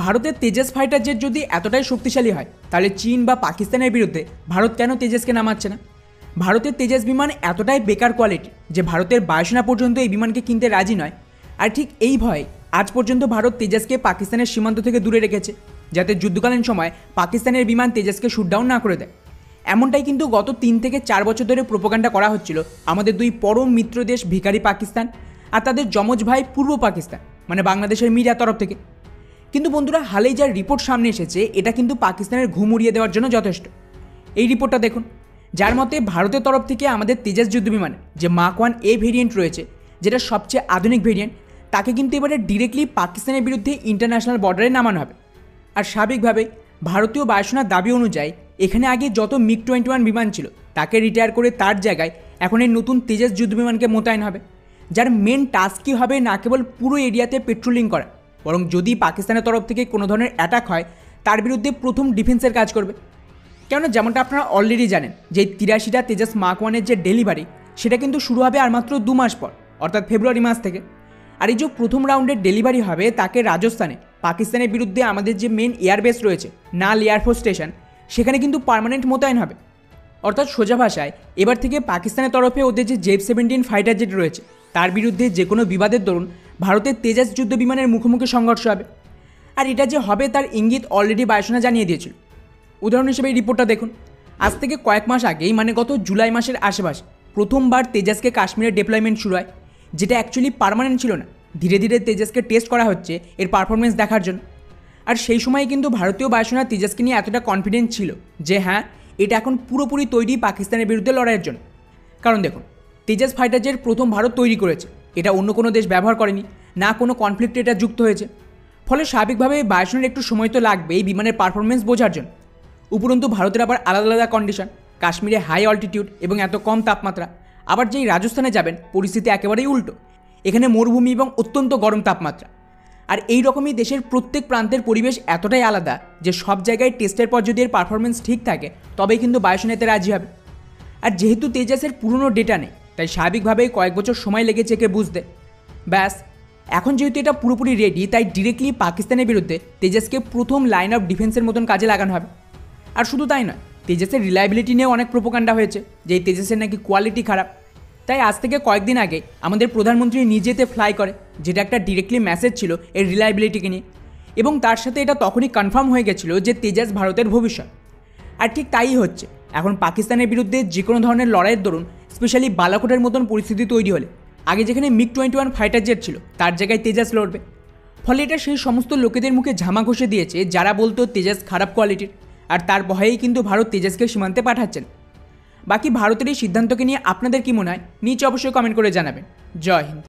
ভারতের Tejas fighter jet যদি এতটাই শক্তিশালী হয় তাহলে চীন বা পাকিস্তানের বিরুদ্ধে ভারত কেন তেজসকে নামাচ্ছে না? ভারতের তেজস বিমান এতটাই বেকার কোয়ালিটি যে ভারতের বায়ুসেনা পর্যন্ত এই বিমানকে কিনতে রাজি নয়। আর ঠিক এই ভয়ে আজ পর্যন্ত ভারত তেজসকে পাকিস্তানের সীমান্ত থেকে দূরে রেখেছে, যাতে যুদ্ধকালীন সময় পাকিস্তানের বিমান তেজসকে শুটডাউন না করে দেয়। এমনটাই কিন্তু গত 3 থেকে 4 বছর ধরে প্রোপাগান্ডা করা হচ্ছিল আমাদের দুই পরম মিত্র দেশ ভিখারি পাকিস্তান আর তাদের যমজ ভাই পূর্ব পাকিস্তান মানে বাংলাদেশের মিডিয়ার তরফ থেকে। কিন্তু বন্ধুরা, হালেই যার রিপোর্ট সামনে এসেছে এটা কিন্তু পাকিস্তানের ঘুম উড়িয়ে দেওয়ার জন্য যথেষ্ট। এই রিপোর্টটা দেখুন, যার মতে ভারতের তরফ থেকে আমাদের তেজস যুদ্ধ বিমানে যে মার্ক 1A ভেরিয়েন্ট রয়েছে, যেটা সবচেয়ে আধুনিক ভেরিয়েন্ট, তাকে কিন্তু এবারে ডিরেক্টলি পাকিস্তানের বিরুদ্ধে ইন্টারন্যাশনাল বর্ডারে নামানো হবে। আর স্বাভাবিকভাবে ভারতীয় বায়ুসেনার দাবি অনুযায়ী এখানে আগে যত MiG-21 বিমান ছিল তাকে রিটায়ার করে তার জায়গায় এখন এই নতুন তেজস যুদ্ধ বিমানকে মোতায়েন হবে, যার মেন টাস্কই হবে না কেবল পুরো এরিয়াতে পেট্রোলিং করা, বরং যদি পাকিস্তানের তরফ থেকে কোনো ধরনের অ্যাটাক হয় তার বিরুদ্ধে প্রথম ডিফেন্সের কাজ করবে। কেননা যেমনটা আপনারা অলরেডি জানেন যে 83টা তেজস মার্ক 1-এর যে ডেলিভারি সেটা কিন্তু শুরু হবে আর মাত্র 2 মাস পর, অর্থাৎ ফেব্রুয়ারি মাস থেকে। আর এই যে প্রথম রাউন্ডের ডেলিভারি হবে তাকে রাজস্থানে পাকিস্তানের বিরুদ্ধে আমাদের যে মেন এয়ারবেস রয়েছে নাল এয়ারফোর্স স্টেশন, সেখানে কিন্তু পার্মানেন্ট মোতায়েন হবে। অর্থাৎ সোজা ভাষায় এবার থেকে পাকিস্তানের তরফে ওদের যে J-17 ফাইটার জেট রয়েছে তার বিরুদ্ধে যে কোনো বিবাদের দরুন ভারতের তেজস যুদ্ধ বিমানের মুখোমুখি সংঘর্ষ হবে। আর এটা যে হবে তার ইঙ্গিত অলরেডি বায়ুসেনা জানিয়ে দিয়েছিল। উদাহরণ হিসেবে এই রিপোর্টটা দেখুন, আজ থেকে কয়েক মাস আগেই মানে গত জুলাই মাসের আশেপাশে প্রথমবার তেজসকে কাশ্মীরে ডিপ্লয়মেন্ট শুরু হয়, যেটা অ্যাকচুয়ালি পার্মানেন্ট ছিল না। ধীরে ধীরে তেজসকে টেস্ট করা হচ্ছে এর পারফরমেন্স দেখার জন্য। আর সেই সময় কিন্তু ভারতীয় বায়ুসেনা তেজসকে নিয়ে এতটা কনফিডেন্ট ছিল যে হ্যাঁ, এটা এখন পুরোপুরি তৈরি পাকিস্তানের বিরুদ্ধে লড়াইয়ের জন্য। কারণ দেখুন, তেজস ফাইটার জেট প্রথম ভারত তৈরি করেছে, এটা অন্য কোনো দেশ ব্যবহার করেনি, না কোনো কনফ্লিক্টে এটা যুক্ত হয়েছে। ফলে স্বাভাবিকভাবে বায়ুসেনার একটু সময় তো লাগবে এই বিমানের পারফরমেন্স বোঝার জন্য। উপরন্তু ভারতের আবার আলাদা আলাদা কন্ডিশন, কাশ্মীরে হাই অল্টিটিউড এবং এত কম তাপমাত্রা। আবার যেই রাজস্থানে যাবেন পরিস্থিতি একেবারেই উল্টো, এখানে মরুভূমি এবং অত্যন্ত গরম তাপমাত্রা। আর এই রকমই দেশের প্রত্যেক প্রান্তের পরিবেশ এতটাই আলাদা যে সব জায়গায় টেস্টের পর যদি এর পারফরমেন্স ঠিক থাকে তবেই কিন্তু বায়ুসেনাতে রাজি হবে। আর যেহেতু তেজসের পুরনো ডেটা নেই, তাই স্বাভাবিকভাবেই কয়েক বছর সময় লেগেছে একে বুঝতে। ব্যাস, এখন যেহেতু এটা পুরোপুরি রেডি, তাই ডিরেক্টলি পাকিস্তানের বিরুদ্ধে তেজসকে প্রথম লাইন অফ ডিফেন্সের মতন কাজে লাগানো হবে। আর শুধু তাই নয়, তেজসের রিলায়েবিলিটি নিয়েও অনেক প্রোপাগান্ডা হয়েছে যে এই তেজসের নাকি কোয়ালিটি খারাপ। তাই আজ থেকে কয়েকদিন আগে আমাদের প্রধানমন্ত্রী নিজেতে ফ্লাই করে, যেটা একটা ডিরেক্টলি মেসেজ ছিল এর রিলায়েবিলিটিকে নিয়ে। এবং তার সাথে এটা তখনই কনফার্ম হয়ে গেছিল যে তেজস ভারতের ভবিষ্যৎ। আর ঠিক তাই হচ্ছে, এখন পাকিস্তানের বিরুদ্ধে যে কোনো ধরনের লড়াইয়ের দরুন, স্পেশালি বালাকোটের মতন পরিস্থিতি তৈরি হলে আগে যেখানে MiG-21 ফাইটার জেট ছিল তার জায়গায় তেজস লড়বে। ফলে এটা সেই সমস্ত লোকেদের মুখে ঝামা ঘষে দিয়েছে যারা বলতো তেজস খারাপ কোয়ালিটির, আর তার ভয়েই কিন্তু ভারত তেজসকে সীমান্তে পাঠাচ্ছেন। বাকি ভারতের এই সিদ্ধান্তকে নিয়ে আপনাদের কি মনে হয় নিচে অবশ্যই কমেন্ট করে জানাবেন। জয় হিন্দ।